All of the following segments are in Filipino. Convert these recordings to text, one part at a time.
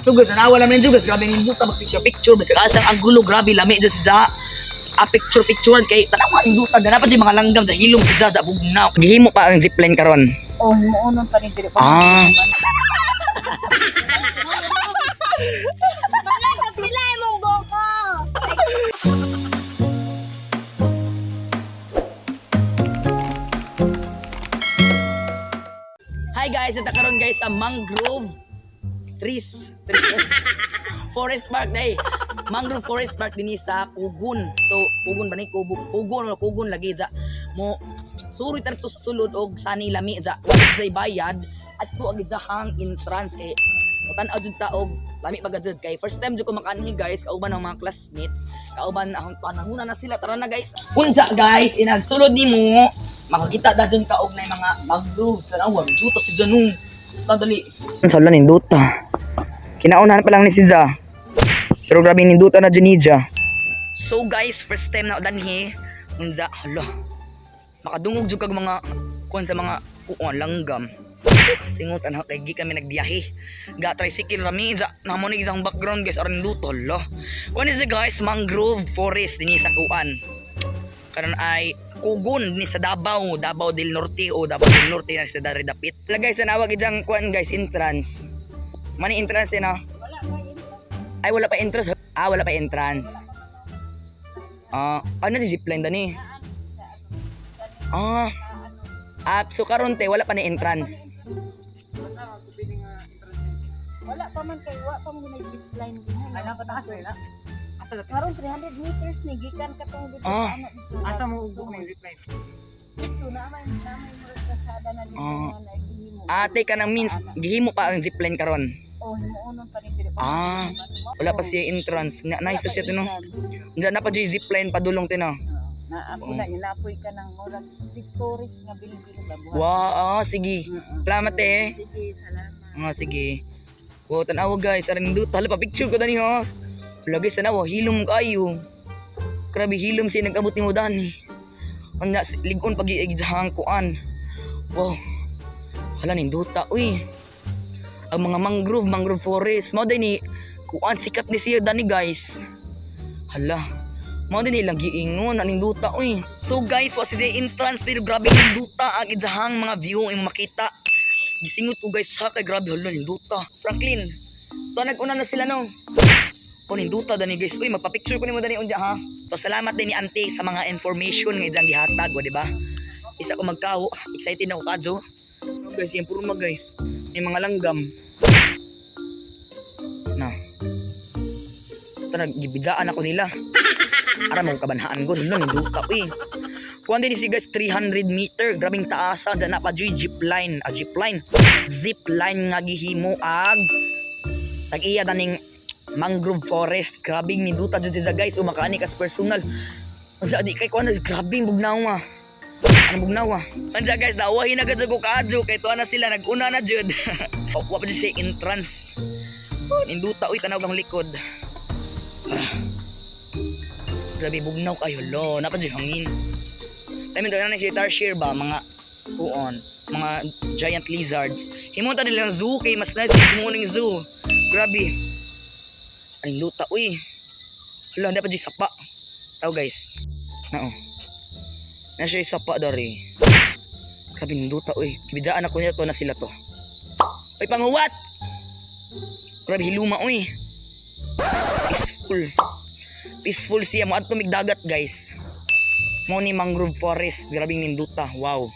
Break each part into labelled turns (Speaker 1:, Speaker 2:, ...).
Speaker 1: So guys, nanawa naman yung guys, grabe yung duta, mag-picture-picture, basta kasang ang gulo, grabe, lami dyan si Za. Picture-picturean kay tanawa yung duta, ganapan dyan mga langgam sa hilong si Za, bugnaw. Gihimo pa ang zipline karon.
Speaker 2: Oh, muunon pa rin pero
Speaker 1: Ah.
Speaker 3: Balay sa pilay mong boko.
Speaker 1: Hi guys, ito karon guys sa mangrove trees. Forest Park day. Mangrove Forest Park dinhi sa Kugon. So, Kugon ba ni Kugon lagi sa mo suri tarto sa sulod og sani lami sa wala bayad at to agid sa hang entrance eh. Tan-aw jud ta og lami pagajud kay first time jud ko makanhi guys kauban ng mga classmate. Kauban ahon panahuna na sila tara na guys. Unsa guys, inagsulod nimo makakita dayon ka og nay mga mangroves tanaw duto si Janung. Tadali. Sala nin duta. Kinaunahan pa lang ni si Za. Pero grabe nin duta na Janija. So guys, first time na danhi unsa hala. Makadungog jud kag mga kuan sa mga kuan langgam. Singutan ha kay gi kami nagbiyahe. Ga tricycle rami sa namo ni isang background guys aron duto hala. Kuan is guys mangrove forest dinhi sa kuan. Karon ay Kugon ni sa Davao, Davao del Norte o Davao del Norte na sa dari dapit. Wala guys, nawag idang kuan guys entrance. Mani entrance na? Ay wala pa entrance. Wala pa entrance. Ano di zipline dani? So karon te wala pa ni entrance.
Speaker 2: wala pa man kay wa pa mo na zipline din.
Speaker 1: Ano pa taas na?
Speaker 2: Karon 300 meters ni gikan katong dito
Speaker 1: Ah.
Speaker 2: sa dito.
Speaker 4: Asa mo ugok ng zipline?
Speaker 2: Dito na may mo kasada na dito na nagihimo.
Speaker 1: Ate ka nang means gihimo pa ang zipline karon.
Speaker 2: Oh, muunon pa rin pero
Speaker 1: Wala pa siya entrance. Nice siya tino. Diyan na pa jay zipline padulong tino.
Speaker 2: Naapo na inapoy ka ng murag 3 stories nga building ba buhat.
Speaker 1: Wow, sige. Salamat eh.
Speaker 2: Sige, salamat.
Speaker 1: Sige. Wow, tanawa guys, aring duta. Hala pa picture ko dani ha. Lagi sa nawa, hilom kayo. Grabe hilom siya nag-abot ni mo dani. Anya ligon pag-iigdahang kuan. Wow. Hala ning duta, uy. Ang mga mangrove forest. Mao din ni kuan sikat ni siya dani guys. Hala. Mao din nilang giingon aning duta, uy. So guys, was the entrance pero grabe ning duta ang idzahang mga view ang makita. Gisingot ko guys ha kay grabe hala ning duta. Franklin. To nag-una na sila no. O ninduta dani guys. Uy, magpa-picture ko nimo dani unya ha. So salamat din ni Auntie sa mga information nga idang gihatag, di ba? Isa ko magkaho. Excited na ako kadyo. So guys, yan puro guys. May mga langgam. Na. Tara, gibidaan ako nila. Ara mo kabanhaan ko, hala ninduta uy. Kuan din si guys 300 meter, grabing taasa dyan na pa zipline, zipline nga gihimo ag tag-iya daning mangrove forest. Grabing ninduta dyan siya guys. Umakaani kas personal. Ang di kay kuan grabing bugnaw. Ano bugnaw? Anja guys, dawahin na gud ko kadyo kay tuwa na sila nag-una na jud. Wa pa siya entrance. Ninduta uy tanaw ang likod. Grabe bugnaw kayo lo. Napa jud hangin. Tayo na siya tarsier ba mga kuon, mga giant lizards. Himunta nila ng zoo kay mas nice mo ning zoo. Grabe. Aning luta, uy. Hala, hindi pa dyan sapa. Tao guys. Nao. Na siya yung sapa dari. Grabe ng luta, uy. Kibidaan ako nila to na sila to. Uy, panguwat! Grabe hiluma, uy. Peaceful. Peaceful siya. Maad tumig dagat, guys. Mo ni mangrove forest. Grabe ng luta. Wow.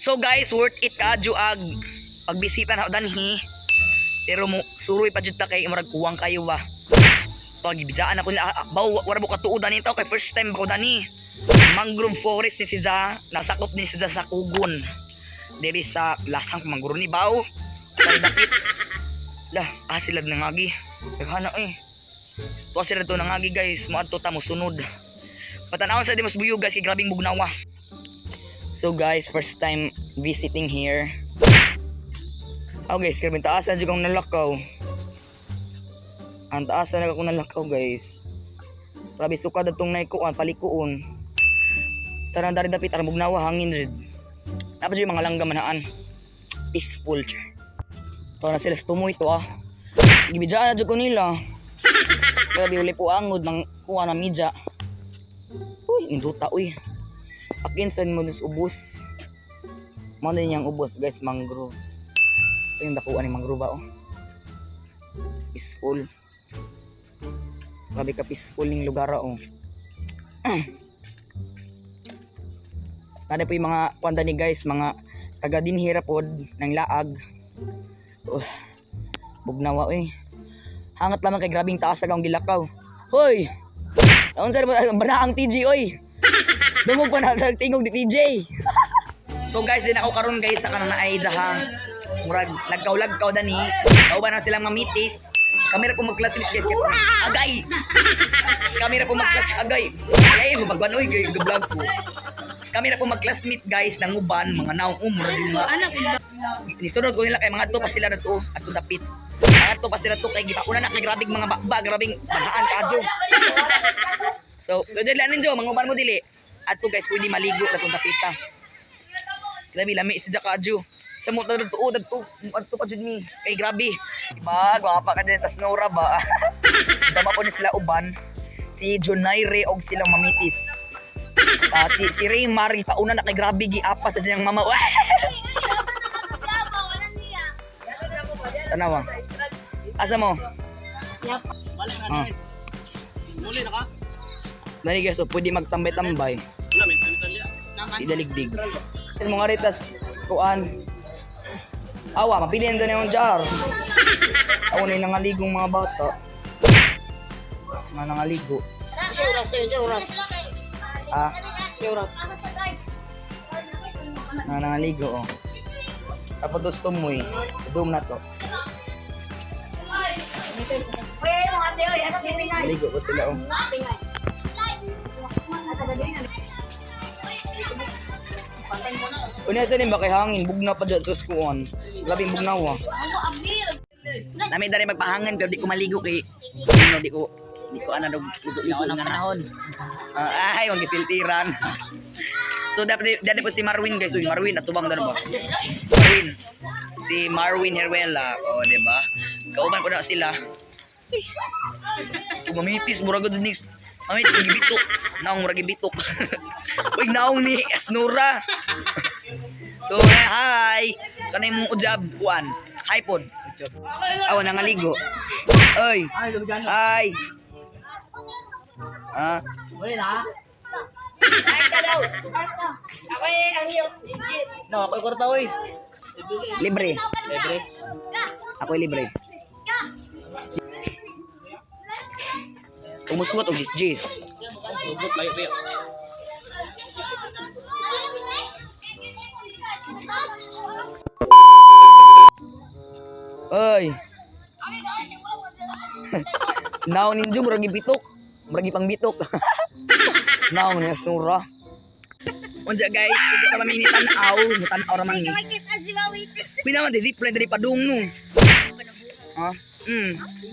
Speaker 1: So guys, worth it kaadyo ag pagbisita na danhi. Pero mo suroy pa jud ta kay murag kuwang kayo ba. Pag gibidaan ako na wala mo katuodan nito kay first time ko dani. Mangrove forest ni si Za, nasakop ni si Za sa Kugon. Diri sa lasang mangrove ni Bao. Kay dapit. Lah, sila nangagi. Daghana eh. To sila to nangagi guys, moadto ta mo sunod. Patanaw sa di mas buyo guys, kay grabing bugnawa. So guys, first time visiting here. Guys, karabing taasan dyan kong nalakaw. Ang taasan na akong nalakaw guys. Grabe sukad atong naikuan, palikuon. Tarang dari dapit, tarang bugnawa, hangin rin. Dapat dyan mga langgam manaan. Peaceful. Ito na sila sa tumoy ito Gibidjaan na dyan ko nila. Grabe uli po angod ng kuha na media. Uy, induta uy. Akinsan mo dus ubos. Mo din yang ubos guys, mangroves. Ito yung dakuan ni mangrove oh. Peaceful. Grabe ka peaceful ning lugar oh. Nada po yung mga kwanda ni guys, mga taga dinhira pod ng laag. Bugnawa oy. Hangat lamang kay grabing taas agang gilakaw. Hoy! Naon sa banaang TJ oy. Dungog pa na tingog di TJ. So guys, din ako karon guys sa kanang naay jahang murag lagkaw-lagkaw dani. Kauban na silang mamitis. Kamera po mag-classmate guys. Agay! Kamera po mag-classmate. Agay! Ay, mabagwan oy kay vlog ko. Kamera po mag-classmate guys ng uban, mga naong umra din mga anak. Nisunod ko nila kay mga to pa sila na to at to dapit. Mga to pa sila to kay gipakuna na kay grabing mga bakba, grabing banhaan kadyo. So, dili ninyo mga uban mo dili. At to guys, pwede maligo na tong dapita. Grabe lami si Jakadyo. Sa mo dadto adto pa jud mi. Kay grabe. Diba, gwapa ka din sa Snora ba. Sama po ni sila uban. Si Jonaire og silang mamitis. At si Raymar pauna na kay grabe giapa sa siyang mama. Tanawa. Asa mo?
Speaker 4: Muli na ka?
Speaker 1: Dali guys, so pwede magtambay-tambay.
Speaker 4: Wala, may tanda.
Speaker 1: Si Daligdig. Kasi mga ritas, kuan. Awa, mapilihan doon yung jar. Ako na yung nangaligong mga bata. Mga nangaligo.
Speaker 4: Oras.
Speaker 1: Ah,
Speaker 4: Oras.
Speaker 1: mga nangaligo, oh. Tapos gusto mo eh. Zoom na to. Naligo ko sila, oh. Kunya ito din ba kay hangin? Bugna pa dyan. Tapos kuan. Labing bugnaw, ah. Nami dari magpahangin pero di ko maligo kay di ko ana dog ligo nga panahon. Ay wag gipiltiran. So dapat po si Marwin guys, Marwin at tubang dano ba? Marwin. Si Marwin Heruela, oh di ba? Kauban ko na sila. Mamitis murag gud ni. Amit gibitok. Naong murag gibitok. Uy naong ni Asnura. So hi. Kanay mong ujab kuan. Hi pod. Awan nangaligo. Oy. Hi. Ah.
Speaker 4: Muli na. No, ako korta oy.
Speaker 1: Libre.
Speaker 4: Libre.
Speaker 1: Ako libre. Umusgot og jis.
Speaker 4: Ugot layo.
Speaker 1: Oy. Naon ninyo murag gibitok. Murag pang bitok. Naon ni Asnura. Unja guys, ito ka mami ni tanaw ra man ni. Pinaman di zipline dari padung no. Ha?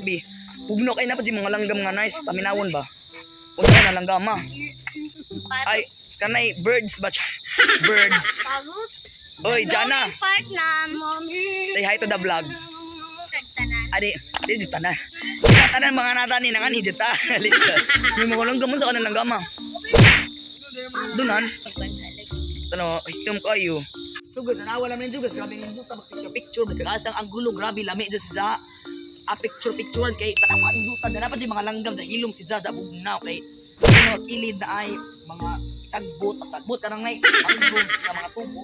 Speaker 1: Bi. Bugno kay na pa si mga langgam nga nice, paminawon ba? Unsa na langgama? Ay, kanay birds ba? Birds. Oy, Jana.
Speaker 3: Part na, mommy.
Speaker 1: Say hi to the vlog. Adi, di tanan. Tanan mga nata ni nangan hijita. Listo. May mga langgam mo sa kanang langgama. Dunan. Tano, hitom kayo. Sugod na wala man jud, grabe ng duta picture basta asang ang gulo grabe lami jud sa picture kay tanawa ang duta na dapat mga langgam sa hilom si Zaza bugnaw kay mga kilid na ay mga sagbot kanang nay ang bugs sa mga tubo.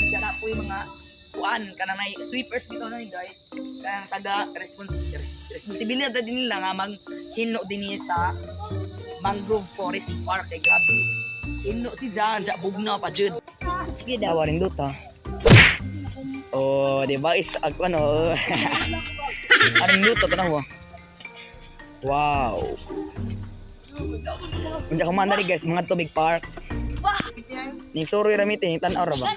Speaker 1: Diyan na po yung mga kuan kanang nay sweepers dito na guys. Kanang taga responsibilidad din nila nga maghino din sa mangrove forest park kay grabe. Hino si Zaza bugnaw pa jud. Sige daw ring duta. Oh, di ba is ano? Aring luto tanaw. Wow. Unja ko man dali guys, mga tubig park. Ning soroy ramite ni tan-aw ra ba?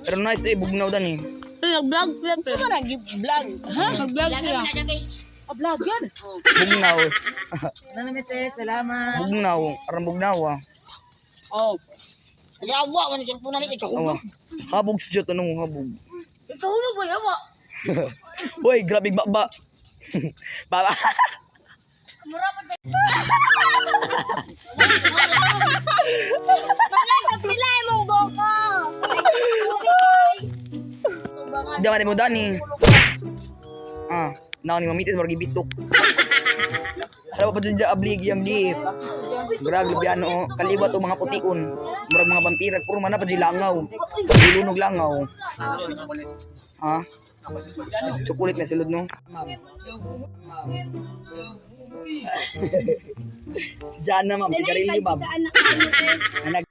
Speaker 1: Pero nice eh bugnaw dan eh.
Speaker 2: Vlog. Sino na vlog? Ha? Vlog siya. Vlog yan.
Speaker 1: Bugnaw.
Speaker 2: Nanamite, salamat.
Speaker 1: Bugnaw, aram bugnaw ah.
Speaker 2: Oh. Yawa man siya punan ni
Speaker 1: Awa. Habog siya tanong habog.
Speaker 2: Ikaw na ba yawa?
Speaker 1: Boy, grabe bakba. Baba.
Speaker 3: Mura pa ba? Manay, kapila mong buko.
Speaker 1: Diyan mo dani. Now ni mamitis margi bitok. Alam pa dyan ablig yung gift. Grabe piano, kaliwat o mga putiun. Murag mga vampira, puro man na pa dyan langaw. Ilunog langaw. Ha? Chocolate na silod no? Diyan na ma'am, sigarilyo ma'am.
Speaker 3: Anak-anak.
Speaker 1: Anak.